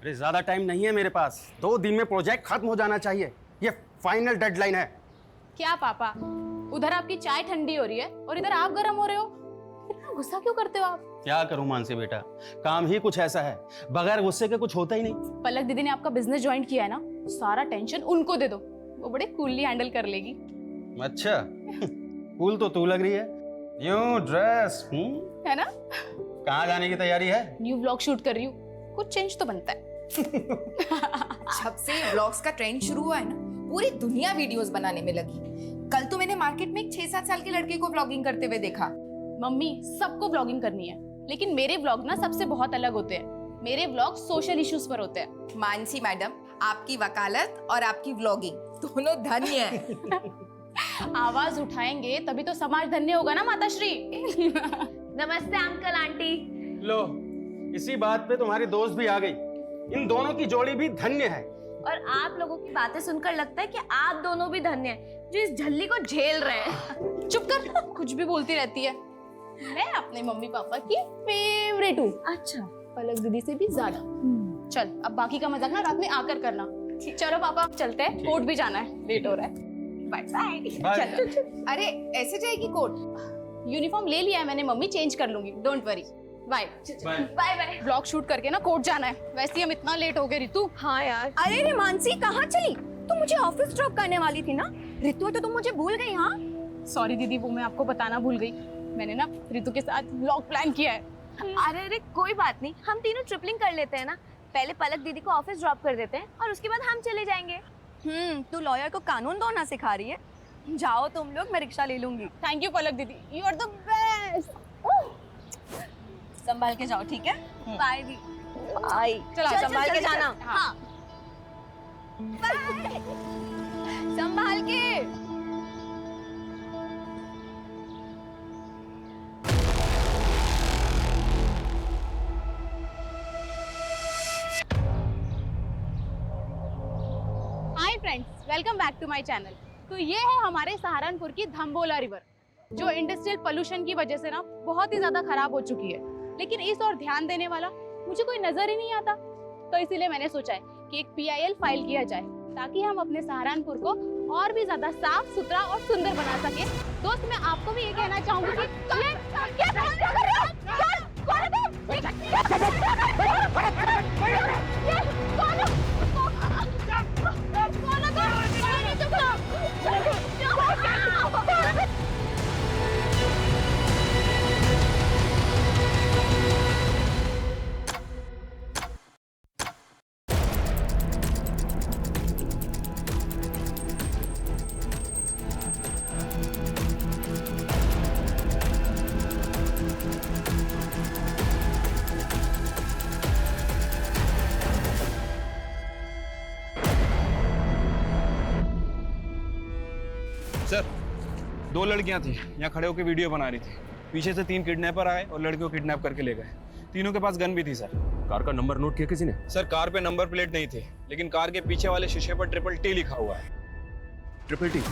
अरे ज्यादा टाइम नहीं है मेरे पास, 2 दिन में प्रोजेक्ट खत्म हो जाना चाहिए, ये फाइनल डेडलाइन है। क्या पापा, उधर आपकी चाय ठंडी हो रही है और इधर आप गर्म हो रहे हो। इतना गुस्सा क्यों करते हो आप? क्या करूं मानसी बेटा, काम ही कुछ ऐसा है, बगैर गुस्से के कुछ होता ही नहीं। पलक दीदी ने आपका बिजनेस ज्वाइन किया है ना, सारा टेंशन उनको दे दो, वो बड़े कूलली हैंडल कर लेगी। अच्छा कूल तो तू लग रही है, यूं ड्रेस है ना? कहाँ जाने की तैयारी है? न्यू व्लॉग शूट कर रही हूँ, कुछ चेंज तो बनता है। जब से व्लॉग्स का ट्रेंड शुरू हुआ है ना, पूरी दुनिया वीडियोस बनाने में लगी। कल तो मैंने मार्केट में एक 6-7 साल के लड़के को व्लॉगिंग करते हुए देखा। मम्मी, सबको व्लॉगिंग करनी है, लेकिन मेरे व्लॉग ना सबसे बहुत अलग होते हैं। मेरे व्लॉग सोशल इश्यूज पर होते हैं। मानसी मैडम, आपकी वकालत और आपकी व्लॉगिंग दोनों धन्य है। आवाज उठाएंगे तभी तो समाज धन्य होगा ना माताश्री। नमस्ते अंकल आंटी। लो, इसी बात पे तुम्हारी दोस्त भी आ गई, इन दोनों की जोड़ी भी धन्य है। और आप लोगों की बातें सुनकर लगता है कि आप दोनों भी धन्य हैं जो इस झल्ली को झेल रहे हैं। चुप कर, कुछ भी बोलती रहती है। मैं अपने मम्मी पापा की फेवरेट हूँ। अच्छा, पलक दीदी से भी ज्यादा। चल, अब बाकी का मजाक ना रात में आकर करना। चलो पापा, अब चलते हैं, कोर्ट भी जाना है, लेट हो रहा है। Bye bye. चल। अरे ऐसे जाएगी कोर्ट? यूनिफॉर्म ले लिया है मैंने मम्मी, चेंज कर लूंगी, don't worry. Bye bye bye. Vlog shoot करके ना कोर्ट जाना है, वैसे ही हम इतना लेट हो गए। रितु, हाँ यार। अरे रे मानसी, कहाँ चली? तुम मुझे ऑफिस ड्रॉप करने वाली थी ना? रितु, तो तुम मुझे भूल गई? हाँ सॉरी दीदी, वो मैं आपको बताना भूल गई। मैंने ना रितु के साथ व्लॉग प्लान किया है। अरे अरे कोई बात नहीं, हम तीनों ट्रिपलिंग कर लेते हैं ना। पहले पलक दीदी को ऑफिस ड्रॉप कर देते हैं और उसके बाद हम चले जाएंगे। तू लॉयर को कानून तोड़ना सिखा रही है? जाओ तुम लोग, मैं रिक्शा ले लूंगी। थैंक यू पलक दीदी, यू आर द बेस्ट। संभाल के जाओ, ठीक है? बाय दी। बाय। चलो, संभाल के जाना। हाँ। संभाल के। Hi friends, welcome back to my channel. तो ये है हमारे सहारनपुर की धम्बोला रिवर, जो इंडस्ट्रियल पोल्यूशन की वजह से ना बहुत ही ज्यादा खराब हो चुकी है, लेकिन इस और ध्यान देने वाला मुझे कोई नजर ही नहीं आता। तो इसीलिए मैंने सोचा है कि एक PIL फाइल किया जाए, ताकि हम अपने सहारनपुर को और भी ज्यादा साफ सुथरा और सुंदर बना सके। दोस्त, मैं आपको भी ये कहना चाहूंगी कि सर, 2 लड़कियां थी, यहाँ खड़े होकर वीडियो बना रही थी। पीछे से 3 किडनैपर आए और लड़कियों को किडनैप करके ले गए। तीनों के पास गन भी थी सर। कार का नंबर नोट किया किसी ने? सर, कार पे नंबर प्लेट नहीं थे, लेकिन कार के पीछे वाले शीशे पर TTT लिखा हुआ है। TTT?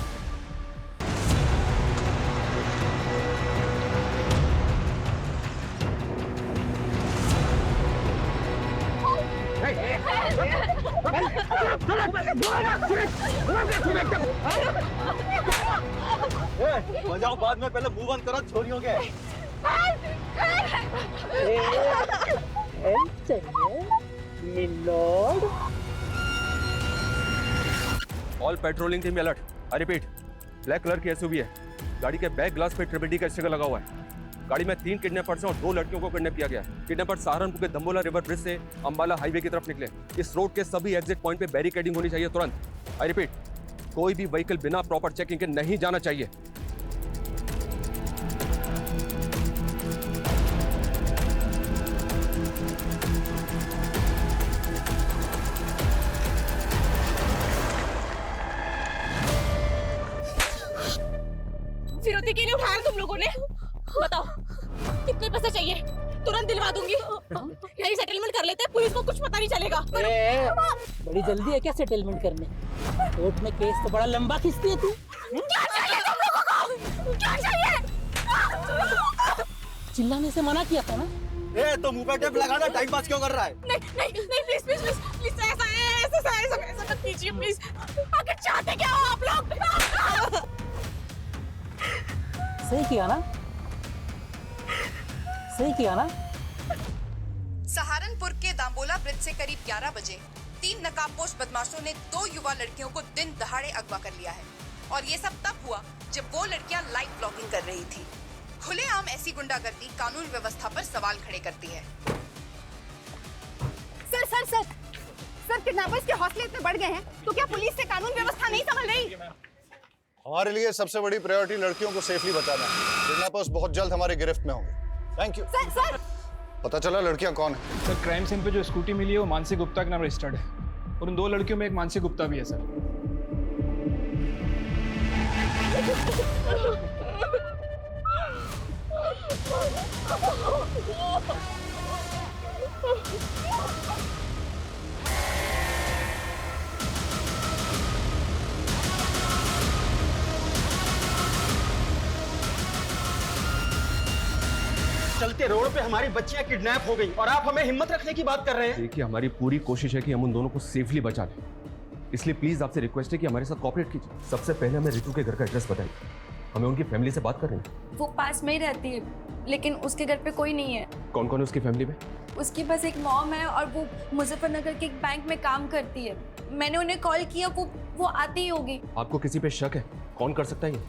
बजाओ बाद में, पहले मुंह बंद करो छोरियों के। All patrolling team alert. I repeat, black colour की SUV है, गाड़ी के बैक ग्लास पे TTT का स्टिकर लगा हुआ है। गाड़ी में 3 किडनैपर्स हैं और 2 लड़कियों को किडनैप किया गया है। किडनैपर सहारनपुर के धम्बोला रिवर ब्रिज से अंबाला हाईवे की तरफ निकले। इस रोड के सभी एग्जिट पॉइंट पे बैरिकेडिंग होनी चाहिए तुरंत। आई रिपीट, कोई भी व्हीकल बिना प्रॉपर चेकिंग के नहीं जाना चाहिए। फिरौती क्यों नहीं उठाया तुम लोगों ने? बताओ, कितने पैसे चाहिए? तुरंत दिलवा दूंगी। यही सेटलमेंट कर लेते हैं, पुलिस को कुछ पता नहीं चलेगा। बड़ी जल्दी है क्या सेटलमेंट करने? कोर्ट में केस तो बड़ा लंबा खींचती है तू। क्या चाहिए तुम लोगों को? क्या चाहिए? चिल्लाने से मना किया था ना, ए तो मुंह पे टेप लगाना, टाइम पास क्यों कर रहा है? नहीं प्लीज प्लीज प्लीज प्लीज ऐसा मत कीजिए प्लीज। आखिर चाहते क्या हो आप लोग? सही किया ना, सही किया ना। सहारनपुर के दाम्बोला ब्रिज से करीब 11 बजे 3 नकाबपोश बदमाशों ने 2 युवा लड़कियों को दिन दहाड़े अगवा कर लिया है और ये सब तब हुआ जब वो लड़कियां लाइव ब्लॉगिंग कर रही थी। खुलेआम ऐसी गुंडागर्दी कानून व्यवस्था पर सवाल खड़े करती है। Sir sir sir sir kidnappers के हौसले इतने बढ़ गए हैं तो क्या पुलिस से कानून व्यवस्था नहीं संभल रही? हमारे लिए सबसे बड़ी प्रायोरिटी लड़कियों को सेफली बचाना है। किडनैपर्स बहुत जल्द हमारी गिरफ्त में होंगे। Thank you. सर सर पता चला लड़कियां कौन है? सर क्राइम सीन पे जो स्कूटी मिली है वो मानसी गुप्ता के नाम रजिस्टर्ड है और उन 2 लड़कियों में एक मानसी गुप्ता भी है सर। चलते रोड पे हमारी बच्चियां किडनैप हो गई और आप हमें हिम्मत रखने की बात कर रहे हैं। देखिए हमारी पूरी कोशिश है कि हम उन दोनों को सेफली बचा लें, इसलिए प्लीज आपसे रिक्वेस्ट है कि हमारे साथ कोऑपरेट कीजिए। सबसे पहले हमें रितु के घर का एड्रेस बताइए, हमें उनकी फैमिली से बात करनी है। वो पास में ही रहती है लेकिन उसके घर पे कोई नहीं है। कौन कौन है उसकी फैमिली में? उसके पास एक मॉम है और वो मुजफ्फरनगर के एक बैंक में काम करती है। मैंने उन्हें कॉल किया, वो आती ही होगी। आपको किसी पे शक है? कौन कर सकता है ये?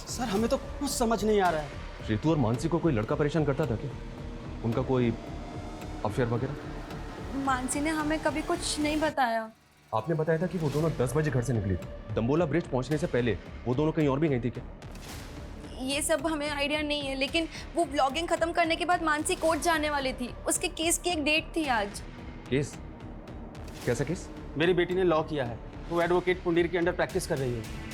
सर हमें तो कुछ समझ नहीं आ रहा है। रितु और मानसी को कोई लड़का परेशान करता था क्या? उनका कोई अफेयर वगैरह? मानसी ने हमें कभी कुछ नहीं बताया। आपने बताया था कि वो दोनों 10 बजे घर से निकली थी। दम्बोला ब्रिज पहुंचने से पहले वो दोनों कहीं और भी गई थी क्या? ये सब हमें आइडिया नहीं है, लेकिन वो ब्लॉगिंग खत्म करने के बाद मानसी कोर्ट जाने वाली थी। उसके केस की एक डेट थी आज। केस? कैसा केस? मेरी बेटी ने लॉ किया है, वो एडवोकेट पुंडीर के अंडर प्रैक्टिस कर रही है।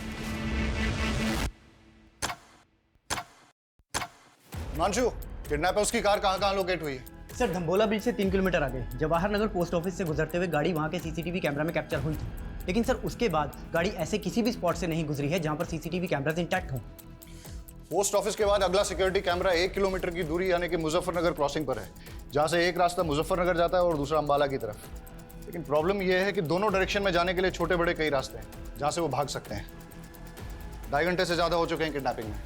हिमांशु, किडनैपर्स की कार कहाँ लोकेट हुई है? सर धम्बोला ब्रिज से 3 किलोमीटर आगे जवाहर नगर पोस्ट ऑफिस से गुजरते हुए गाड़ी वहाँ के सीसीटीवी कैमरा में कैप्चर हुई थी, लेकिन सर उसके बाद गाड़ी ऐसे किसी भी स्पॉट से नहीं गुजरी है जहाँ पर सीसीटीवी कैमरास इंटैक्ट हों। पोस्ट ऑफिस के बाद अगला सिक्योरिटी कैमरा 1 किलोमीटर की दूरी यानी कि मुजफ्फरनगर क्रॉसिंग पर है, जहाँ से एक रास्ता मुजफ्फरनगर जाता है और दूसरा अंबाला की तरफ। लेकिन प्रॉब्लम यह है कि दोनों डायरेक्शन में जाने के लिए छोटे बड़े कई रास्ते हैं जहाँ से वो भाग सकते हैं। 2.5 घंटे से ज़्यादा हो चुके हैं किडनैपिंग में।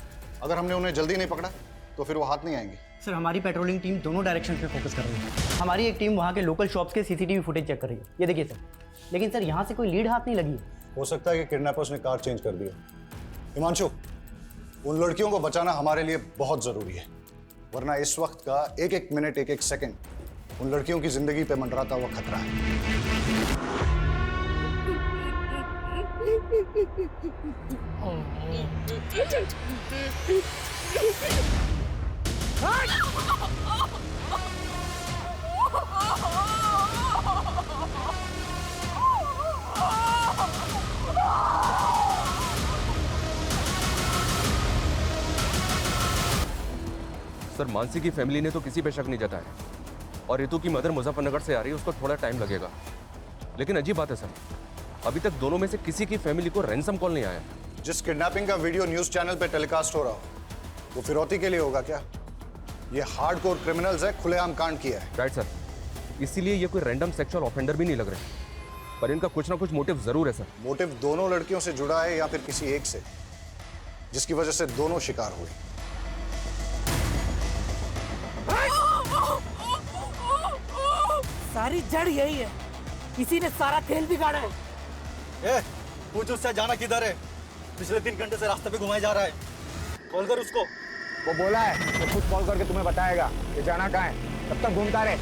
अगर हमने उन्हें जल्दी नहीं पकड़ा तो फिर वो हाथ नहीं आएंगे। सर हमारी पेट्रोलिंग टीम दोनों डायरेक्शन पे फोकस कर रही है। हमारी एक टीम वहाँ के लोकल शॉप्स के सीसीटीवी फुटेज चेक कर रही है, ये देखिए सर। लेकिन सर यहाँ से कोई लीड हाथ नहीं लगी है। हो सकता है कि किडनैपर्स ने कार चेंज कर दिया। हिमांशु, उन लड़कियों को बचाना हमारे लिए बहुत ज़रूरी है, वरना इस वक्त का एक एक मिनट एक एक सेकंड उन लड़कियों की जिंदगी पे मंडराता हुआ खतरा है। सर मानसी की फैमिली ने तो किसी पे शक नहीं जताया और रितु की मदर मुजफ्फरनगर से आ रही है, उसको थोड़ा टाइम लगेगा। लेकिन अजीब बात है सर, अभी तक दोनों में से किसी की फैमिली को रैंसम कॉल नहीं आया। जिस किडनैपिंग का वीडियो न्यूज चैनल पे टेलीकास्ट हो रहा हो वो फिरौती के लिए होगा क्या? ये हार्डकोर क्रिमिनल्स है, खुलेआम कांड किया है। राइट सर, इसीलिए ये कोई रैंडम सेक्सुअल ऑफेंडर भी नहीं लग रहे, पर इनका कुछ ना कुछ मोटिव जरूर है सर। मोटिव दोनों लड़कियों से जुड़ा है या फिर किसी एक से, जिसकी वजह से दोनों शिकार हुए। सारी जड़ यही है, किसी ने सारा खेल बिगाड़ा है। ए, पूछ उससे जाना किधर है? पिछले 3 घंटे से रास्ते पे घुमाया जा रहा है। कॉल कर उसको। वो बोला है वो खुद कॉल करके तुम्हें बताएगा कि जाना कहाँ है, तब तक घूमता रहे।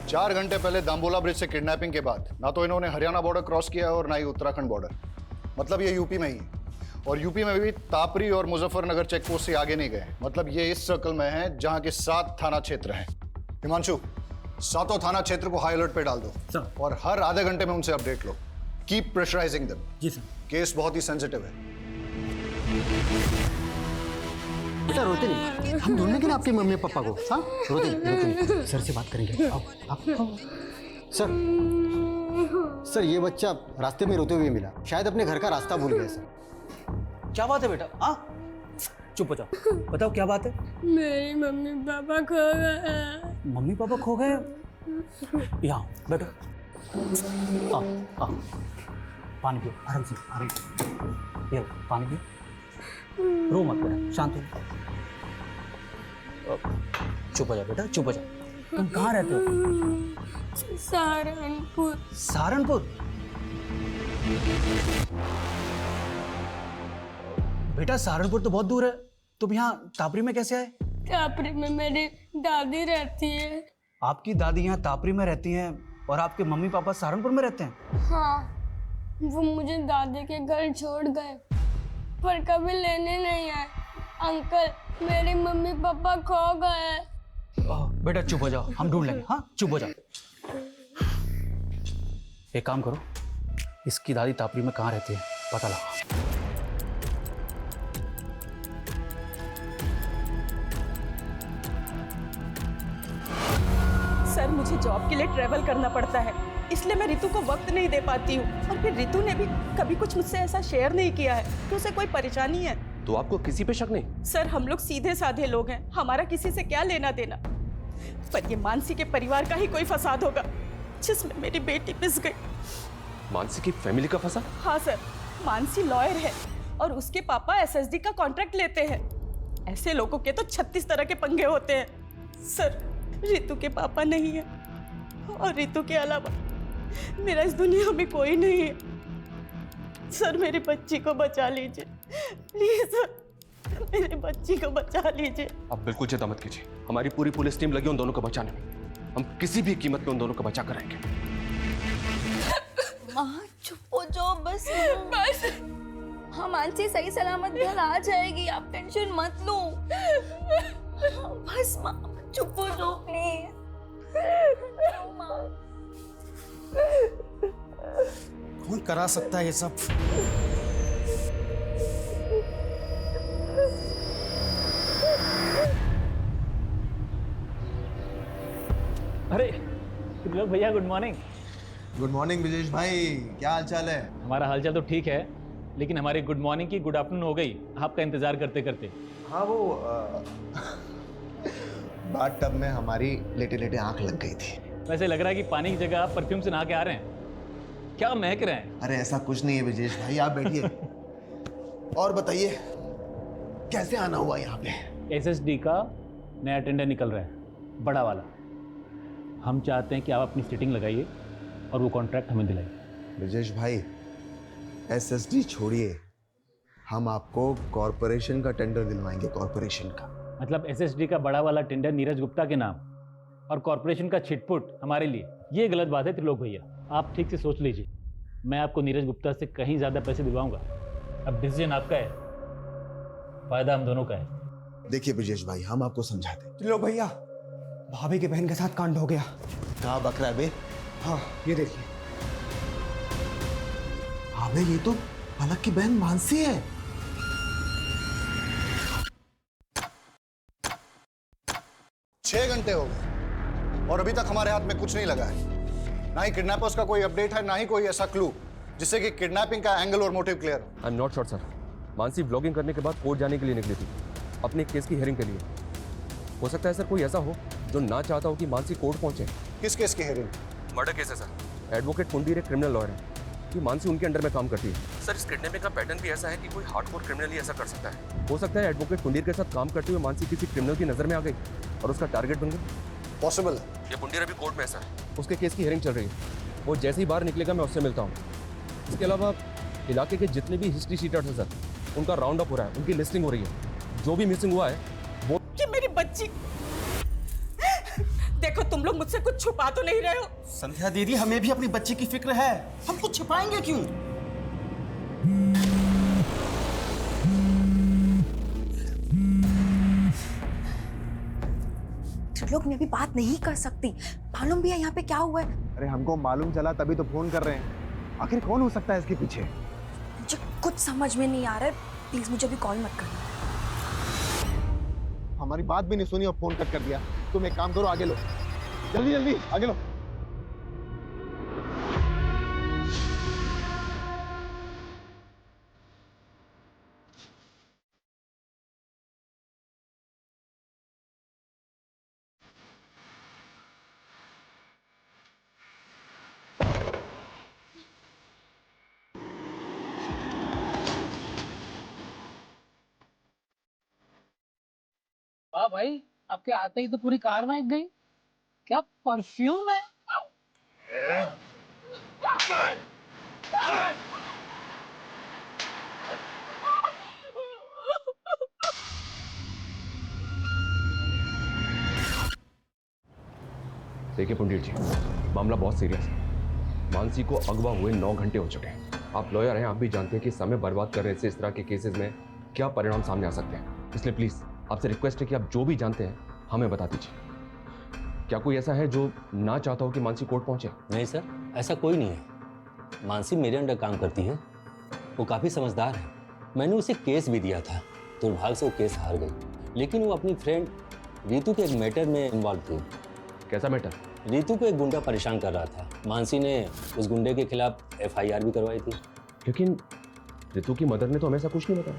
4 घंटे पहले दाम्बोला ब्रिज से किडनैपिंग के बाद ना तो इन्होंने हरियाणा बॉर्डर क्रॉस किया और ना ही उत्तराखंड बॉर्डर, मतलब ये यूपी में ही है। और यूपी में भी तापरी और मुजफ्फरनगर चेक पोस्ट से आगे नहीं गए, मतलब ये इस सर्कल में है जहाँ के 7 थाना क्षेत्र हैं। हिमांशु, 7 थाना क्षेत्र को हाई अलर्ट पे डाल दो और हर आधे घंटे में उनसे अपडेट लो। Keep pressurising them. जी सर। केस बहुत ही सेंसिटिव है। बेटा रोते नहीं, हम ढूंढेंगे ना आपके मम्मी पापा को। हाँ रोते नहीं, सर से बात करेंगे। आप सर ये बच्चा रास्ते में रोते हुए मिला, शायद अपने घर का रास्ता भूल गया सर। क्या बात है बेटा? चुप हो जाओ, बताओ क्या बात है? मेरी मम्मी पापा खो गए। मम्मी पापा खो गए? यहाँ बैठो, आओ आओ, पानी पियो आराम से, आराम से, ये लो, पानी पियो, रो मत बेटा, शांत हो। चुप हो जाओ बेटा, चुप हो जाओ। तुम कहाँ रहते हो? सहारनपुर। सहारनपुर? बेटा सहारनपुर तो बहुत दूर है, तुम यहाँ तापरी में कैसे आए? तापरी में मेरी दादी रहती है। आपकी दादी यहाँ तापरी में रहती हैं और आपके मम्मी पापा सहारनपुर में रहते हैं? हाँ, वो मुझे दादी के घर छोड़ गए पर कभी लेने नहीं आए। अंकल मेरे मम्मी पापा खो गए। बेटा चुप हो जाओ, हम ढूंढ लेंगे। हाँ चुप हो जाओ। एक काम करो, इसकी दादी तापरी में कहाँ रहती है पता लगाओ। सर मुझे जॉब के लिए ट्रैवल करना पड़ता है, इसलिए मैं रितु को वक्त नहीं दे पाती हूँ। और फिर रितु ने भी कभी कुछ मुझसे ऐसा शेयर नहीं किया है कि उसे कोई परेशानी है। तो आपको किसी पे शक नहीं? सर हम लोग सीधे साधे लोग हैं, हमारा किसी से क्या लेना देना। पर ये मानसी के परिवार का ही कोई फसाद होगा जिसमें मेरी बेटी पिस गई। मानसी की फैमिली का फसाद? हाँ सर, मानसी लॉयर है और उसके पापा एसएसडी का कॉन्ट्रैक्ट लेते हैं। ऐसे लोगों के तो 36 तरह के पंगे होते हैं। सर रितु के पापा नहीं है और रितु के अलावा मेरा इस दुनिया में कोई नहीं है। सर मेरी बच्ची को बचा लीजिए प्लीज सर, मेरी बच्ची को बचा लीजिए। आप बिल्कुल चिंता मत कीजिए, हमारी पूरी पुलिस टीम लगी उन दोनों को बचाने में। हम किसी भी कीमत पे उन दोनों को बचा कर रहेंगे। माँ चुप हो जाओ बस। बस हाँ, मानसी सही सलामत घर आ जाएगी, आप टेंशन मत लो। बस माँ चुप हो जाओ प्लीज। कौन करा सकता है ये सब? अरे लोग भैया good morning. Good morning Brijesh भाई, क्या हाल चाल है? हमारा हालचाल तो ठीक है, लेकिन हमारी गुड मॉर्निंग की गुड आफ्टरनून हो गई आपका इंतजार करते करते। हाँ वो बाथ टब में हमारी लेटे लेटे आंख लग गई थी। वैसे लग रहा है कि पानी की जगह आप परफ्यूम से नहा के आ रहे हैं, क्या महक रहे हैं? अरे ऐसा कुछ नहीं है ब्रिजेश भाई, आप बैठिए और बताइए कैसे आना हुआ यहाँ पे? एसएसडी का नया टेंडर निकल रहा है, बड़ा वाला। हम चाहते हैं कि आप अपनी सीटिंग लगाइए और वो कॉन्ट्रैक्ट हमें दिलाइए। ब्रिजेश भाई एसएसडी छोड़िए, हम आपको कॉरपोरेशन का टेंडर दिलवाएंगे, कॉरपोरेशन का। मतलब एसएसडी का बड़ा वाला टेंडर नीरज गुप्ता के नाम और कॉरपोरेशन का छिटपुट हमारे लिए, ये गलत बात है त्रिलोक भैया। आप ठीक से सोच लीजिए, मैं आपको नीरज गुप्ता से कहीं ज़्यादा पैसे दिलवाऊंगा। अब डिसीजन आपका है, फायदा हम दोनों का है। देखिए ब्रिजेश भाई हम आपको समझाते हैं। त्रिलोक भैया, भाभी के बहन के साथ कांड हो गया। कहाँ बक रहा है बे? हाँ ये देखिए। हाँ बे, ये तो पलक की बहन मानसी है। छह घंटे हो गए और अभी तक हमारे हाथ में कुछ नहीं लगा है। ना ही किडनैपर्स का कोई अपडेट है, ना ही कोई ऐसा क्लू जिससे कि किडनैपिंग का एंगल और मोटिव क्लियर हो। I am not sure sir. Mansi blogging करने के बाद कोर्ट जाने के लिए निकली थी, अपने केस की हियरिंग के लिए। हो सकता है सर कोई ऐसा हो जो ना चाहता हो कि मानसी कोर्ट पहुंचे। किस केस की हियरिंग? मर्डर केस है सर। एडवोकेट कुंडीर एक क्रिमिनल लॉयर है कि मानसी उनके अंडर में काम करती है। सर इस किडनैपिंग का पैटर्न भी ऐसा है कि कोई हार्डकोर क्रिमिनल ही ऐसा कर सकता है। हो सकता है एडवोकेट कुंडीर के साथ काम करते हुए मानसी किसी क्रिमिनल की नजर में आ गई और उसका टारगेट बन गई। पॉसिबल है। ये कुंडीर अभी कोर्ट में ऐसा है, उसके केस की हियरिंग चल रही है। वो जैसे ही बाहर निकलेगा मैं उससे मिलता हूँ। इसके अलावा इलाके के जितने भी हिस्ट्री शीटर्स हैं सर, उनका राउंड अप हो रहा है, उनकी लिस्टिंग हो रही है। जो भी मिसिंग हुआ है वो। कि मेरी बच्ची, देखो तुम लोग मुझसे कुछ छुपा तो नहीं रहे हो? संध्या दीदी, हमें भी अपनी बच्ची की फिक्र है, हम कुछ छिपाएंगे क्यों? लोग मैं अभी बात नहीं कर सकती, मालूम भी है यहाँ पे क्या हुआ है। अरे हमको मालूम चला तभी तो फोन कर रहे हैं। आखिर कौन हो सकता है इसके पीछे? मुझे कुछ समझ में नहीं आ रहा है, प्लीज मुझे अभी कॉल मत करना। हमारी बात भी नहीं सुनी और फोन कट कर दिया। तुम एक काम करो, आगे लो, जल्दी जल्दी आगे लो। वाह भाई, आपके आते ही तो पूरी कार महक गई। क्या परफ्यूम है। देखिए पंडित जी, मामला बहुत सीरियस है। मानसी को अगवा हुए 9 घंटे हो चुके हैं। आप लॉयर हैं, आप भी जानते हैं कि समय बर्बाद करने से इस तरह के केसेस में क्या परिणाम सामने आ सकते हैं। इसलिए प्लीज आपसे रिक्वेस्ट है कि आप जो भी जानते हैं हमें बता दीजिए। क्या कोई ऐसा है जो ना चाहता हो कि मानसी कोर्ट पहुंचे? नहीं सर, ऐसा कोई नहीं है। मानसी मेरे अंडर काम करती है, वो काफ़ी समझदार है। मैंने उसे केस भी दिया था, दुर्भाग्य से वो केस हार गई। लेकिन वो अपनी फ्रेंड रीतू के एक मैटर में इन्वॉल्व थी। कैसा मैटर? रीतू को एक गुंडा परेशान कर रहा था। मानसी ने उस गुंडे के खिलाफ FIR भी करवाई थी। लेकिन रीतू की मदर ने तो हमें ऐसा कुछ नहीं बताया।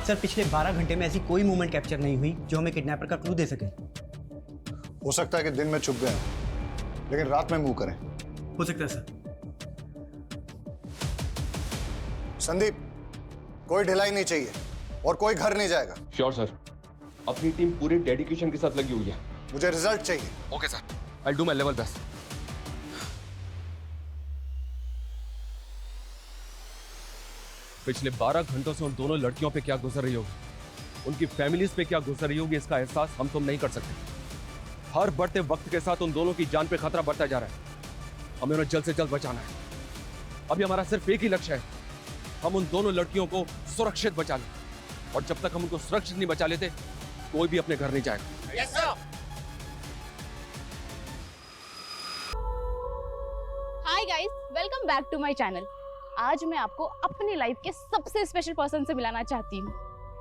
सर, पिछले 12 घंटे में ऐसी कोई मूवमेंट कैप्चर नहीं हुई जो हमें किडनैपर का क्लू दे सके। हो सकता है कि दिन में छुप गए हैं, लेकिन रात में मूव करें। हो सकता है सर। संदीप, कोई ढिलाई नहीं चाहिए और कोई घर नहीं जाएगा। श्योर सर, अपनी टीम पूरे डेडिकेशन के साथ लगी हुई है। मुझे रिजल्ट चाहिए। Okay sir, I do my level best. पिछले 12 घंटों से उन दोनों लड़कियों पे क्या गुजर रही होगी, उनकी फैमिलीज पे क्या गुजर रही होगी, इसका एहसास हम तुम नहीं कर सकते। हर बढ़ते वक्त के साथ उन दोनों की जान पे खतरा बढ़ता जा रहा है। हमें उन्हें जल्द से जल्द बचाना है। अभी हमारा सिर्फ एक ही लक्ष्य है, हम उन दोनों लड़कियों को सुरक्षित बचा लें। और जब तक हम उनको सुरक्षित नहीं बचा लेते, कोई भी अपने घर नहीं जाएगा। Yes sir. Hi guys, welcome back to my channel. आज मैं आपको अपनी लाइफ के सबसे स्पेशल पर्सन से मिलाना चाहती हूँ,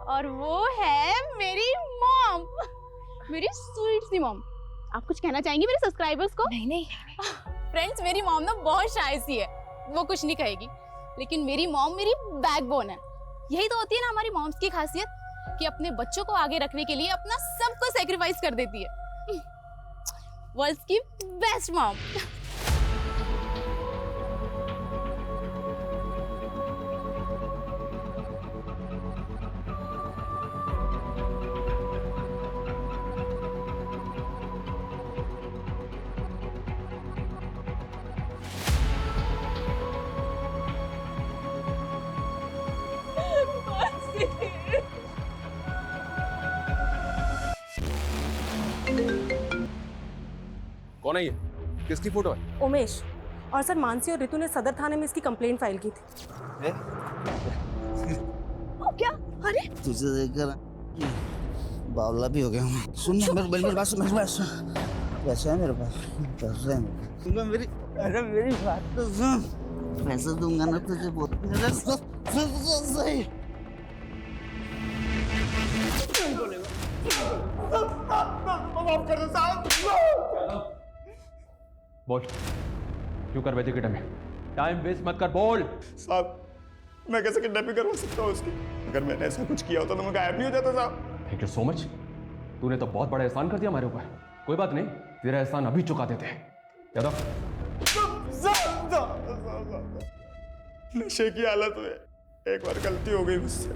और वो है मेरी मॉम, मेरी स्वीट सी मॉम। आप कुछ कहना चाहेंगी मेरे सब्सक्राइबर्स को? नहीं फ्रेंड्स, मेरी मॉम ना बहुत शाय सी है, वो कुछ नहीं कहेगी, लेकिन मेरी मॉम मेरी बैकबोन है। यही तो होती है ना हमारी मॉम्स की खासियत, कि अपने बच्चों को आगे रखने के लिए अपना सब कुछ सैक्रिफाइस कर देती है। वर्ल्ड्स की बेस्ट मॉम। कौन है ये? किसकी फोटो है? उमेश। और सर, मानसी और ऋतु ने सदर थाने में इसकी कंप्लेंट फाइल की थी। क्या? अरे तुझे देखकर बावला भी हो गया हूँ। सुन मेरी बात सुन, पैसे है मेरे पास, पैसे है मेरी। अरे मेरी बात तो सुन, पैसे दूंगा ना तुझे बहुत। सही बोल, क्यों कर बैठे किडनैप? टाइम वेस्ट मत कर, बोल। साहब, मैं कैसे किडनैपिंग करवा सकता हूँ उसकी? अगर मैंने ऐसा कुछ किया होता तो मैं गायब नहीं हो जाता साहब। Thank you so much. तूने तो बहुत बड़ा एहसान कर दिया हमारे ऊपर। कोई बात नहीं, तेरा एहसान अभी चुका देते हैं। यादव, नशे की हालत में एक बार गलती हो गई मुझसे,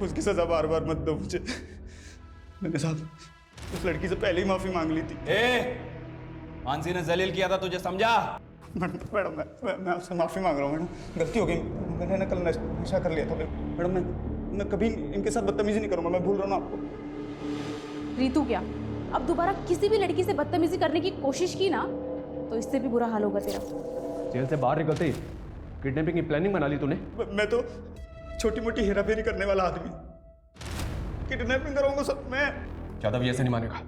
उसकी सजा बार बार मत दो मुझे। मैंने साहब उस लड़की से पहले ही माफी मांग ली थी। मानसी ने जलील किया था तुझे, समझा? मैडम मैं आपसे माफी मांग रहा हूँ मैडम, गलती हो गई। मैंने ना कल नशा कर लिया था मैडम। मैं कभी इनके साथ बदतमीजी नहीं करूँगा, मैं भूल रहा हूँ आपको। रीतू क्या, अब दोबारा किसी भी लड़की से बदतमीजी करने की कोशिश की ना, तो इससे भी बुरा हाल होगा तेरा। जेल से बाहर निकलते ही किडनैपिंग की प्लानिंग बना ली तूने? मैं तो छोटी मोटी हेराफेरी करने वाला आदमी, किडनैपिंग कराऊंगा सब मैं। यादव ये ऐसे नहीं मानेगा,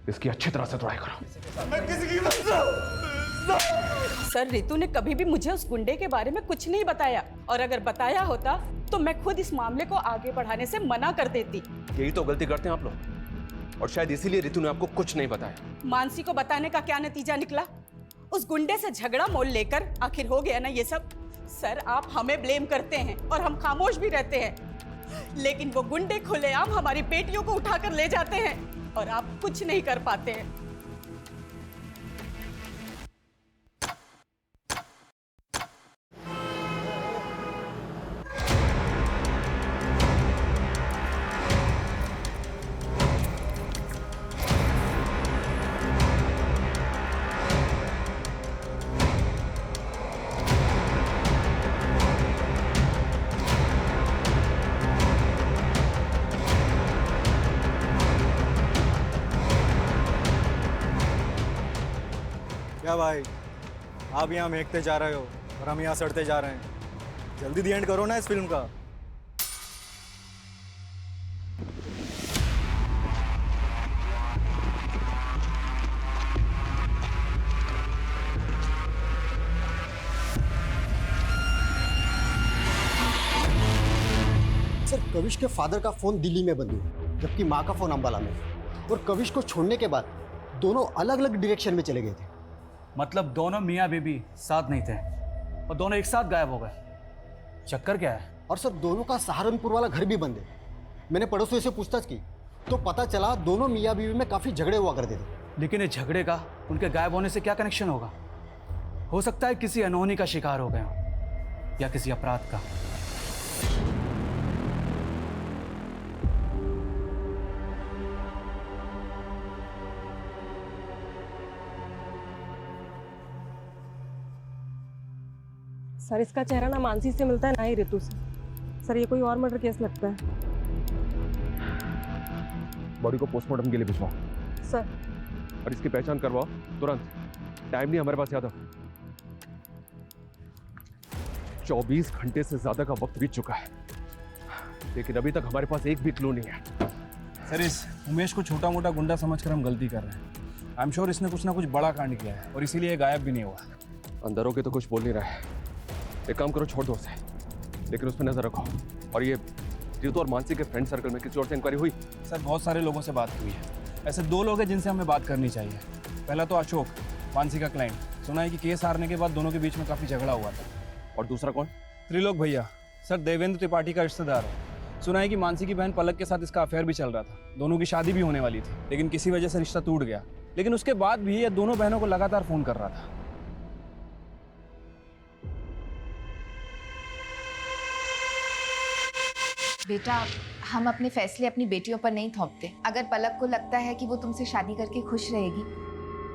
इसकी अच्छी तरह से तोड़ाई करो। मैं किसी की सर, ऋतु ने कभी भी मुझे उस गुंडे के बारे में कुछ नहीं बताया, और अगर बताया होता तो मैं खुद इस मामले को आगे बढ़ाने से मना कर देती। यही तो गलती करते हैं आप लोग। और शायद इसीलिए रितु ने आपको कुछ नहीं बताया। मानसी को बताने का क्या नतीजा निकला? उस गुंडे से झगड़ा मोल लेकर आखिर हो गया ना ये सब। सर, आप हमें ब्लेम करते हैं और हम खामोश भी रहते हैं, लेकिन वो गुंडे खुलेआम हमारी बेटियों को उठाकर ले जाते हैं और आप कुछ नहीं कर पाते हैं। क्या भाई, आप यहाँ महकते जा रहे हो और हम यहाँ सड़ते जा रहे हैं। जल्दी दी एंड करो ना इस फिल्म का। सर, कविश के फादर का फोन दिल्ली में बंद हुआ, जबकि माँ का फोन अंबाला में। और कविश को छोड़ने के बाद दोनों अलग अलग डायरेक्शन में चले गए थे। मतलब दोनों मियाँ बीबी साथ नहीं थे और दोनों एक साथ गायब हो गए। चक्कर क्या है? और सर, दोनों का सहारनपुर वाला घर भी बंद है। मैंने पड़ोसियों से पूछताछ की तो पता चला दोनों मियाँ बीवी में काफ़ी झगड़े हुआ करते थे। लेकिन इस झगड़े का उनके गायब होने से क्या कनेक्शन होगा? हो सकता है किसी अनहोनी का शिकार हो गए हों या किसी अपराध का। सर, इसका चेहरा ना मानसी से मिलता है ना ही रितु से। सर, ये कोई और मर्डर केस लगता है। बॉडी को पोस्टमार्टम के लिए भिजवाओ सर। और इसकी पहचान करवाओ तुरंत। टाइम नहीं हमारे पास ज्यादा। 24 घंटे से ज्यादा का वक्त बीत चुका है, लेकिन अभी तक हमारे पास एक भी क्लू नहीं है। सर, इस उमेश को छोटा मोटा गुंडा समझकर हम गलती कर रहे हैं। आई एम श्योर इसने कुछ ना कुछ बड़ा कांड किया है और इसीलिए गायब भी नहीं हुआ। अंदर होके तो कुछ बोल नहीं रहा है। एक काम करो, छोड़ दो उसे, लेकिन उस पर नजर रखो। और ये रितु और मानसी के फ्रेंड सर्कल में किसी और से इंक्वायरी हुई? सर, बहुत सारे लोगों से बात हुई है। ऐसे 2 लोग हैं जिनसे हमें बात करनी चाहिए। पहला तो अशोक, मानसी का क्लाइंट। सुना है कि केस हारने के बाद दोनों के बीच में काफी झगड़ा हुआ था। और दूसरा कौन? त्रिलोक भैया। सर, देवेंद्र त्रिपाठी का रिश्तेदार है। सुना है कि मानसी की बहन पलक के साथ इसका अफेयर भी चल रहा था। दोनों की शादी भी होने वाली थी, लेकिन किसी वजह से रिश्ता टूट गया। लेकिन उसके बाद भी ये दोनों बहनों को लगातार फोन कर रहा था। बेटा, हम अपने फैसले अपनी बेटियों पर नहीं थोपते। अगर पलक को लगता है कि वो तुमसे शादी करके खुश रहेगी,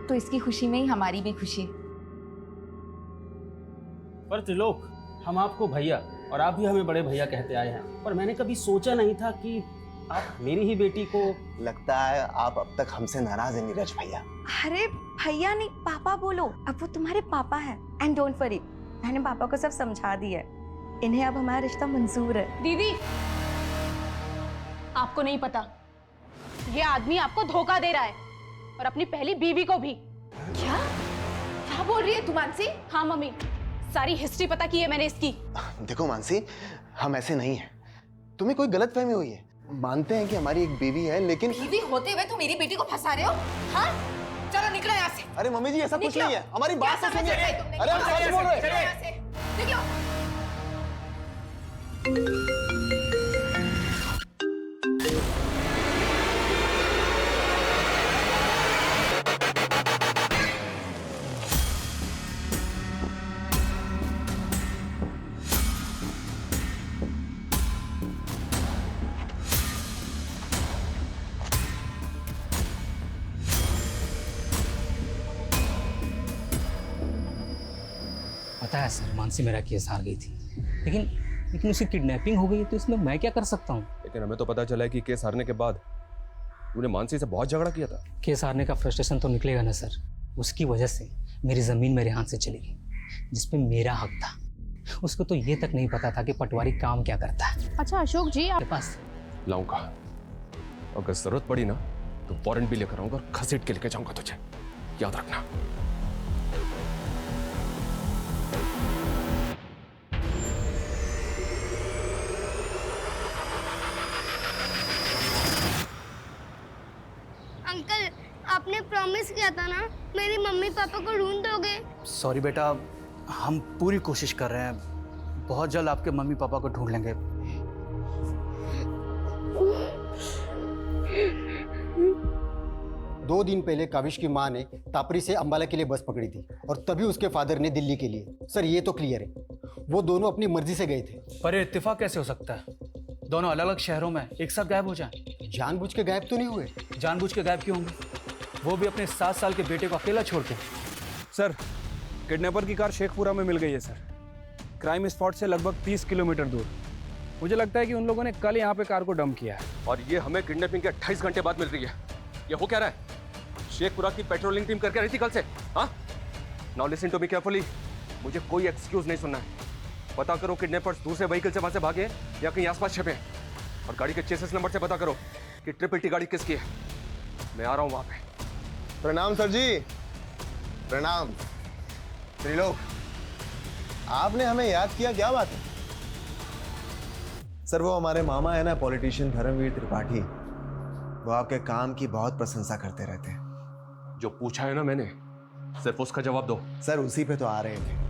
तो इसकी खुशी में ही हमारी भी खुशी है। पर त्रिलोक, हम आपको भैया और आप भी हमें बड़े भैया कहते आए हैं, पर मैंने कभी सोचा नहीं था कि आप मेरी ही बेटी को। लगता है आप अब तक हमसे नाराज हैं नीरज भैया। अरे भैया नहीं, पापा बोलो। अब वो तुम्हारे पापा है। एंड डोंट वरी, मैंने पापा को सब समझा दिया है। इन्हें अब हमारा रिश्ता मंजूर है। दीदी, आपको नहीं पता, ये आदमी आपको धोखा दे रहा है और अपनी पहली बीवी को भी। क्या क्या बोल रही है तू मानसी? हाँ मम्मी, सारी हिस्ट्री पता की है मैंने इसकी। देखो मानसी, हम ऐसे नहीं हैं। तुम्हें कोई गलतफहमी हुई है। मानते हैं कि हमारी एक बीवी है, लेकिन बीवी होते हुए तुम मेरी बेटी को फंसा रहे हो? हाँ, चलो निकलो यहाँ से। अरे मम्मी जी, ऐसा कुछ नहीं है। हमारी बात तो सुनिए। अरे हम सच बोल रहे हैं। निकलो। पता है सर, मानसी मेरा केस हार गई थी, लेकिन उसकी किडनैपिंग हो गई है, तो इसमें मैं क्या कर सकता हूँ? लेकिन हमें तो पता चला है कि केस हारने के बाद तूने मानसी से बहुत झगड़ा किया था। केस हारने का फ्रस्ट्रेशन तो निकलेगा ना सर। उसकी वजह से मेरी ज़मीन मेरे हाथ से चली गई, जिसपे मेरा हक था। उसको तो ये तक नहीं पता था कि पटवारी काम क्या करता है। अच्छा अशोक जी, आपके पास लाऊंगा। अगर जरूरत पड़ी ना तो वारंट भी लेकर आऊंगा और घसीट के लेके जाऊंगा तुझे, याद रखना। प्रॉमिस किया था ना, मेरी मम्मी पापा को ढूंढ दोगे। सॉरी बेटा, हम पूरी कोशिश कर रहे हैं, बहुत जल्द आपके मम्मी पापा को ढूंढ लेंगे। दो दिन पहले काविश की माँ ने तापरी से अंबाला के लिए बस पकड़ी थी और तभी उसके फादर ने दिल्ली के लिए। सर ये तो क्लियर है, वो दोनों अपनी मर्जी से गए थे। पर ये इत्तेफाक कैसे हो सकता है? दोनों अलग अलग शहरों में एक साथ गायब हो जाएं। जानबूझ के गायब तो नहीं हुए। जानबूझ के गायब क्यों होंगे? वो भी अपने 7 साल के बेटे को अकेला छोड़ के। सर, किडनैपर की कार शेखपुरा में मिल गई है सर, क्राइम स्पॉट से लगभग 30 किलोमीटर दूर। मुझे लगता है कि उन लोगों ने कल यहाँ पे कार को डंप किया है। और ये हमें किडनैपिंग के 28 घंटे बाद मिल रही है। ये हो क्या रहा है? शेखपुरा की पेट्रोलिंग टीम करके रही थी कल से। हाँ, now listen to me carefully. मुझे कोई एक्सक्यूज नहीं सुनना है। पता करो किडनैपर्स दूसरे व्हीकल से वहां से भागे या कहीं आसपास छिपे, और गाड़ी के चेसिस नंबर से पता करो कि ट्रिपल टी गाड़ी किसकी है। मैं आ रहा हूं वहां पे। प्रणाम सर जी। प्रणाम त्रिलोक, आपने हमें याद किया, क्या बात है? सर वो हमारे मामा है ना, पॉलिटिशियन धर्मवीर त्रिपाठी, वो आपके काम की बहुत प्रशंसा करते रहते हैं। जो पूछा है ना मैंने, सिर्फ उसका जवाब दो। सर उसी पे तो आ रहे थे।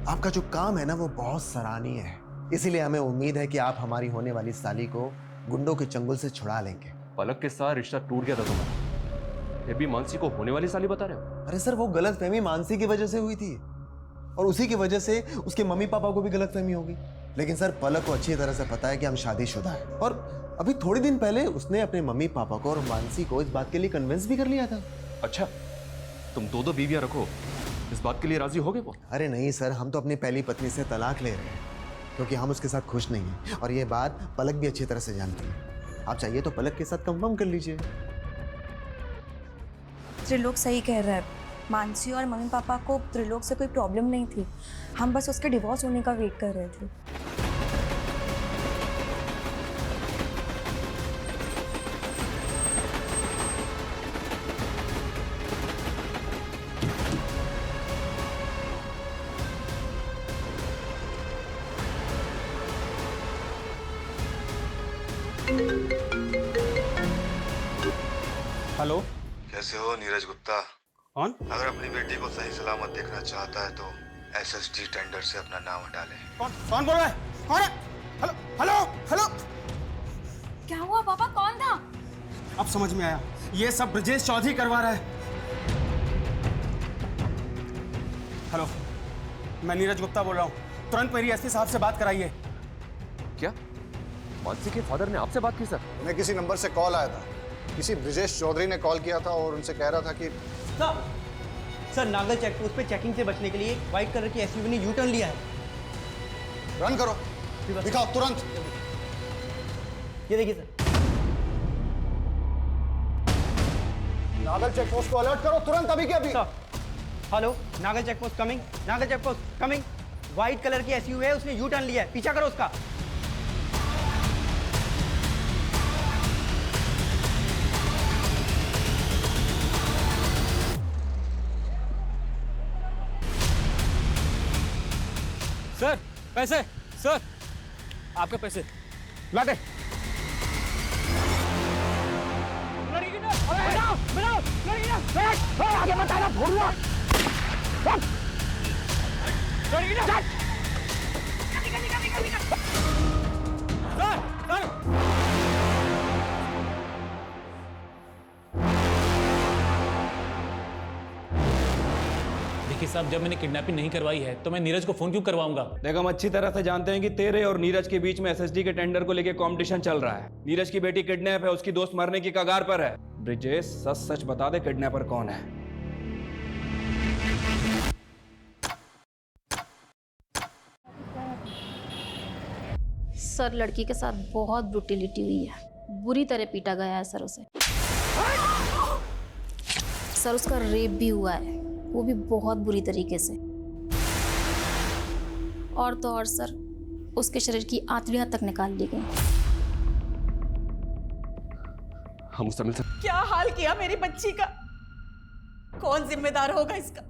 आपका जो काम है ना वो बहुत सराहनीय है, इसीलिए हमें उम्मीद है कि आप हमारी होने वाली साली को गुंडों के चंगुल से छुड़ा लेंगे। पलक के साथ रिश्ता टूट गया था तुम्हारा, ये भी मानसी को होने वाली साली बता रहे हो? अरे सर वो गलतफहमी मानसी की वजह से हुई थी, और उसी की वजह से उसके मम्मी पापा को भी गलतफहमी होगी। लेकिन सर पलक को अच्छी तरह से पता है कि हम शादीशुदा हैं, और अभी थोड़ी दिन पहले उसने अपने मम्मी पापा को और मानसी को इस बात के लिए कन्विंस भी कर लिया था। अच्छा, तुम दो बीवियां रखो, इस बात के लिए राजी हो गए वो? अरे नहीं सर, हम तो अपनी पहली पत्नी से तलाक ले रहे हैं क्योंकि हम उसके साथ खुश नहीं हैं, और ये बात पलक भी अच्छी तरह से जानती है। आप चाहिए तो पलक के साथ कंफर्म कर लीजिए। त्रिलोक सही कह रहा है, मानसी और मम्मी पापा को त्रिलोक से कोई प्रॉब्लम नहीं थी, हम बस उसके डिवोर्स होने का वेट कर रहे थे। हेलो, कैसे हो नीरज गुप्ता? कौन? अगर अपनी बेटी को सही सलामत देखना चाहता है तो एसएसडी टेंडर से अपना नाम हटा ले। कौन बोल रहा है? कौन है? हेलो हेलो हेलो, क्या हुआ पापा, कौन था? अब समझ में आया, ये सब ब्रजेश चौधरी करवा रहा है। हेलो, मैं नीरज गुप्ता बोल रहा हूँ, तुरंत मेरी एसपी साहब से बात कराइए। क्या मानसी के फादर ने आपसे बात की सर? मैं किसी नंबर से कॉल आया था, किसी ब्रजेश चौधरी ने कॉल किया था और उनसे कह रहा था कि सर नागल चेक पोस्ट पे चेकिंग से बचने के लिए व्हाइट कलर की एसयूवी ने यू टर्न लिया है। रन करो, दिखाओ तुरंत। ये देखिए सर। नागल चेक पोस्ट को अलर्ट करो तुरंत, अभी के अभी। Hello, Nagal check post coming, Nagal check post coming. White colour की एसयूवी है, उसने यू टर्न लिया है, पीछा करो उसका। सर पैसे, सर आपके पैसे ला दे। आगे बताना भूलना। देखिए साहब, जब मैंने किडनैपिंग नहीं करवाई है तो मैं नीरज को फोन क्यों करवाऊंगा? देख, हम अच्छी तरह से जानते हैं कि तेरे और नीरज के बीच में एसएसडी के टेंडर को लेके कंपटीशन चल रहा है। नीरज की बेटी किडनैप है, उसकी दोस्त मरने की कगार पर है। ब्रिजेश, सच सच बता दे, किडनैपर कौन है? सर लड़की के साथ बहुत ब्रूटिलिटी हुई है, बुरी तरह पीटा गया है सर उसे। सर उसका रेप भी हुआ है, वो भी बहुत बुरी तरीके से। और तो और सर उसके शरीर की आंतड़ियां तक निकाल ली गई। हम उससे मिल सकते? क्या हाल किया मेरी बच्ची का, कौन जिम्मेदार होगा इसका?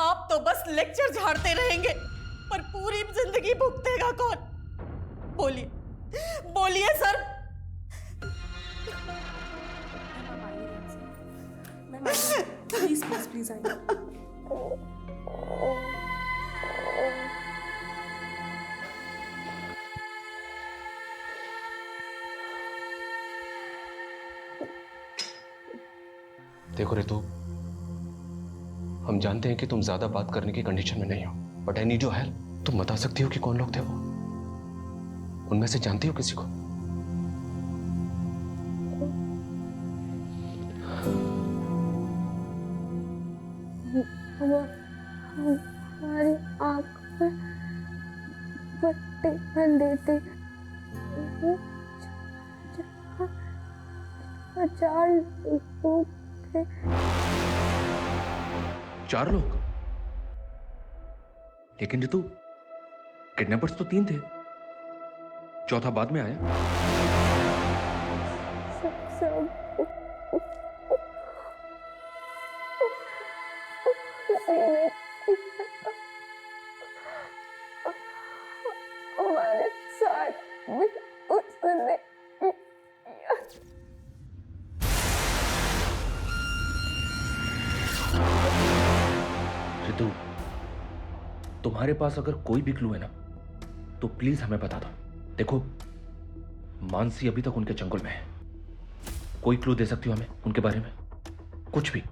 आप तो बस लेक्चर झाड़ते रहेंगे, पर पूरी जिंदगी भुगतेगा कौन? बोलिए बोलिए sir. Ma'am please please please आइए। देखो रितु, हम जानते हैं कि तुम ज्यादा बात करने की कंडीशन में नहीं हो, but I need your help. तुम बता सकती हो कि कौन लोग थे वो? उनमें से जानती हो किसी को? हमारी आँख में पट्टी बंधी थी। 4 लोग थे। 4 लोग? लेकिन रितु, किडनैपर्स तो 3 थे, चौथा बाद में आया। हमारे साथ भी उसने रितु, तुम्हारे पास अगर कोई भी क्लू है ना, तो प्लीज हमें बता दो। देखो, मानसी अभी तक उनके चंगुल में है। कोई क्लू दे सकती हो हमें उनके बारे में? कुछ भी,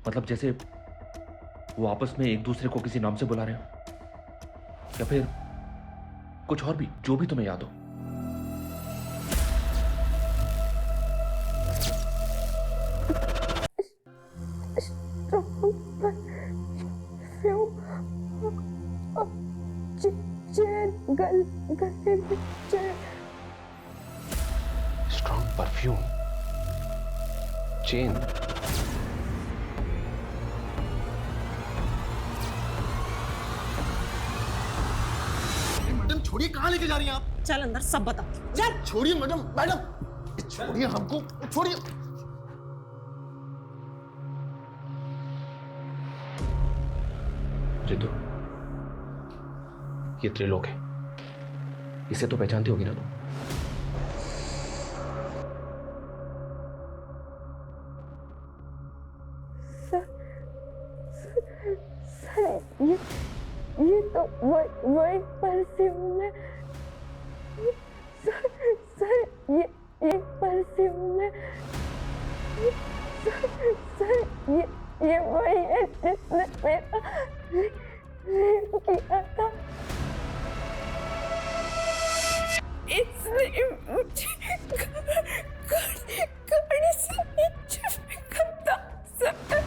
मतलब जैसे वो आपस में एक दूसरे को किसी नाम से बुला रहे हो, या फिर कुछ और भी, जो भी तुम्हें याद हो। Strong perfume, chain. मैडम छोड़िए, कहाँ लेके जा रही हैं आप? चल अंदर सब बता। चल छोड़िए मैडम, मैडम छोड़िए हमको, छोड़िए। रितु, ये त्रिलोक है, इसे तो पहचानती होगी ना तुम? ये तो वही परफ्यूम है। सर ये परफ्यूम है। सर ये वही है जिसने मेरा रेप किया था। इसने मुझे गाड़ी से नीचे फेंका था।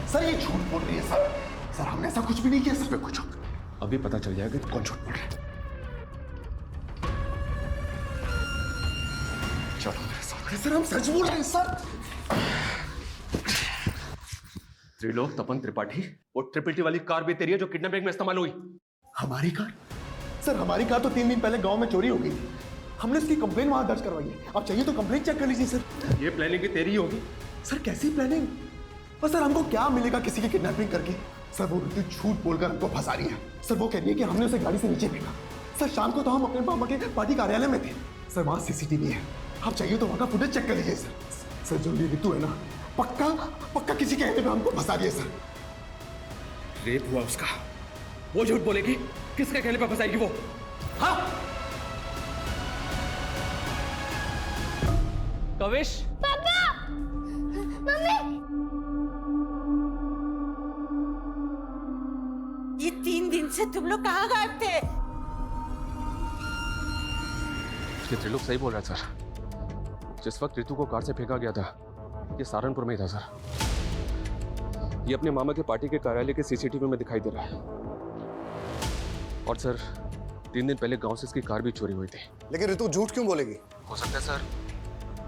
सर ये झूठ बोल रही है सर। सर हमने ऐसा कुछ भी नहीं किया सर। कुछ अभी पता चल जाएगा कि कौन झूठ बोल रहा है। चलो मेरे साथ। सर हम सच बोल रहे हैं सर। त्रिलोक तपन त्रिपाठी, वो ट्रिपल टी वाली कार भी तेरी है जो किडनैपिंग में इस्तेमाल हुई? हमारी कार? सर हमारी कार तो 3 दिन पहले गांव में चोरी हो गई थी। हमने उसकी कंप्लेन वहां दर्ज करवाई है। आप चाहिए तो कंप्लेन चेक कर लीजिए सर। ये प्लानिंग भी तेरी होगी? सर कैसी प्लानिंग? और सर हमको क्या मिलेगा किसी की किडनैपिंग करके? सर वो रितु झूठ बोलकर हमको फंसा रही है। सर वो कह रही है कि हमने उसे गाड़ी से नीचे फेंका। सर शाम को तो हम अपने मामा के पार्टी कार्यालय में थे। सर वहां सीसीटीवी है, आप चाहिए तो वहां का फुटेज चेक कर लीजिए सर। सर जो ये रितु है ना, पक्का किसी कहने पे हमको फंसा दिया सर। रेप हुआ उसका, वो झूठ बोलेगी? किसके कहने पे फंसाएगी वो? हाँ कविश, पापा, मम्मी। ये 3 दिन से तुम लोग कहाँ गायब थे? ये त्रिलोक सही बोल रहा है सर। जिस वक्त रितु को कार से फेंका गया था, ये सहारनपुर में ही था सर। ये अपने मामा के पार्टी के कार्यालय के सीसीटीवी में दिखाई दे रहा है। और सर 3 दिन पहले गांव से इसकी कार भी चोरी हुई थी। लेकिन रितु झूठ क्यों बोलेगी? हो सकता है सर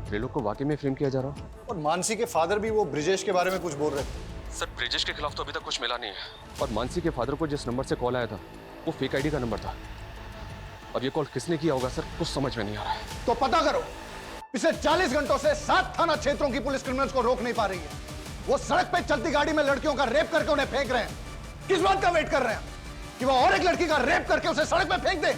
त्रिलोक को वाकई में फ्रेम किया जा रहा हो। और मानसी के फादर भी वो ब्रिजेश के बारे में कुछ बोल रहे थे। सर ब्रिजेश के खिलाफ तो अभी तक कुछ मिला नहीं है। और मानसी के फादर को जिस नंबर से कॉल आया था, वो फेक आईडी का नंबर था। अब ये कॉल किसने किया होगा सर, कुछ समझ में नहीं आ रहा है। तो पता करो। पिछले 40 घंटों से 7 थाना क्षेत्रों की पुलिस क्रिमिनल्स को रोक नहीं पा रही है। वो सड़क पे चलती गाड़ी में लड़कियों का रेप करके उन्हें फेंक रहे हैं। किस बात का वेट कर रहे हैं कि वो और एक लड़की का रेप करके उसे सड़क पे फेंक दे?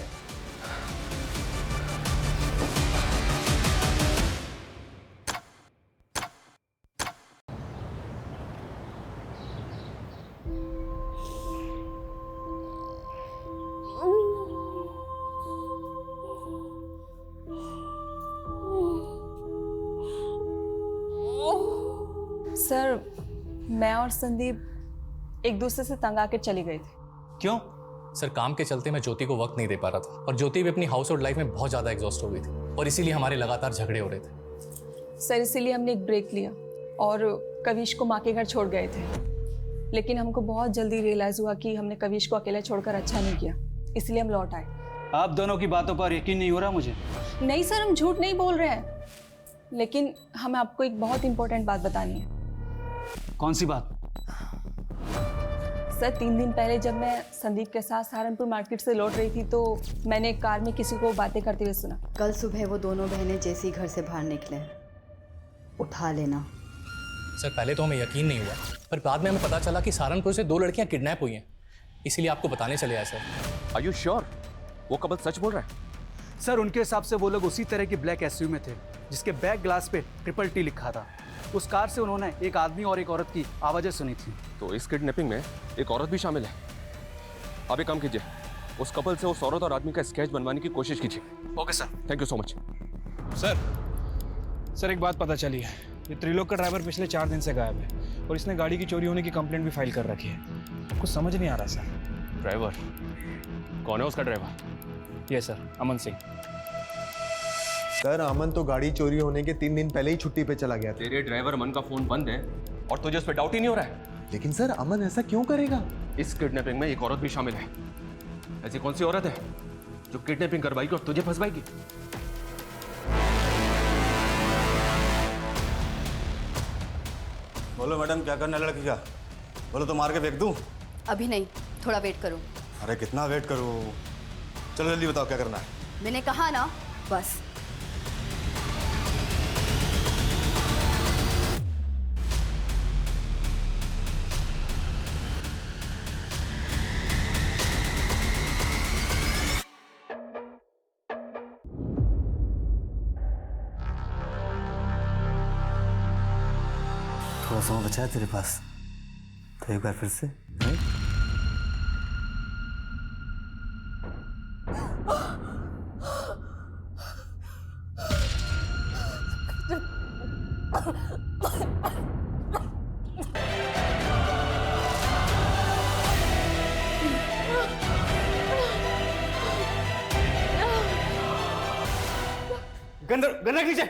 सर मैं और संदीप एक दूसरे से तंग आकर चले गए थे। क्यों? सर काम के चलते मैं ज्योति को वक्त नहीं दे पा रहा था और ज्योति भी अपनी हाउस होल्ड लाइफ में बहुत ज़्यादा एग्जॉस्ट हो गई थी और इसीलिए हमारे लगातार झगड़े हो रहे थे। सर इसीलिए हमने एक ब्रेक लिया और कविश को माँ के घर छोड़ गए थे, लेकिन हमको बहुत जल्दी रियलाइज़ हुआ कि हमने कविश को अकेले छोड़कर अच्छा नहीं किया, इसलिए हम लौट आए। आप दोनों की बातों पर यकीन नहीं हो रहा मुझे। नहीं सर, हम झूठ नहीं बोल रहे हैं, लेकिन हमें आपको एक बहुत इंपॉर्टेंट बात बतानी है। कौन सी बात? सर 3 दिन पहले जब मैं संदीप के साथ सहारनपुर मार्केट से लौट रही थी तो मैंने एक कार में किसी को बातें करते हुए सुना। कल सुबह वो दोनों बहनें जैसे ही घर से बाहर निकले, उठा लेना। सर पहले तो हमें यकीन नहीं हुआ, पर बाद में हमें पता चला कि सहारनपुर से 2 लड़कियां किडनैप हुई हैं, इसीलिए आपको बताने चले आए सर। आर यू श्योर वो कपल सच बोल रहा है? सर उनके हिसाब से वो लोग उसी तरह की ब्लैक एसयूवी में थे जिसके बैक ग्लास पे TTT लिखा था। उस कार से उन्होंने एक आदमी और एक औरत की आवाज़ें सुनी थी। तो इस किडनैपिंग में एक औरत भी शामिल है। आप एक काम कीजिए, उस कपल से उस औरत और आदमी का स्केच बनवाने की कोशिश कीजिए। Okay sir. Thank you so much. Sir एक बात पता चली है, ये त्रिलोक का ड्राइवर पिछले 4 दिन से गायब है और इसने गाड़ी की चोरी होने की कंप्लेंट भी फाइल कर रखी है। कुछ समझ नहीं आ रहा सर। ड्राइवर कौन है? उसका ड्राइवर? ये सर अमन सिंह। सर अमन तो गाड़ी चोरी होने के 3 दिन पहले ही छुट्टी पे चला गया था। तेरे ड्राइवर अमन का फोन बंद है और तुझे उस पर डाउट ही नहीं हो रहा है? लेकिन सर अमन ऐसा क्यों करेगा? इस किडनैपिंग में एक औरत भी शामिल है। ऐसी कौन सी औरत है जो किडनैपिंग करवाएगी और तुझे फंसवाएगी? बोलो मैडम, क्या करना है लड़की का? बोलो तो मार के फेंक दूं? अभी नहीं, थोड़ा वेट करो। अरे कितना वेट करूं? चलो जल्दी बताओ क्या करना है। मैंने कहा ना, बस। थोड़ा समय बचा है तेरे पास, तो एक बार फिर से गन्ना कीजिए।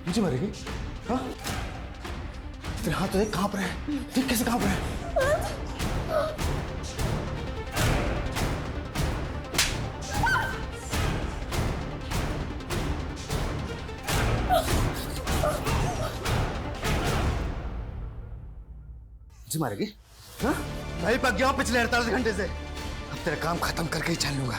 मुझे मारेगी? हाँ? तेरे हाथ तो देख कांप रहे हैं। देख कैसे कांप रहे हैं। मुझे मारेगी? हाँ? मैं ही पक गया हूं पिछले 48 घंटे से। अब तेरा काम खत्म करके ही चल लूंगा।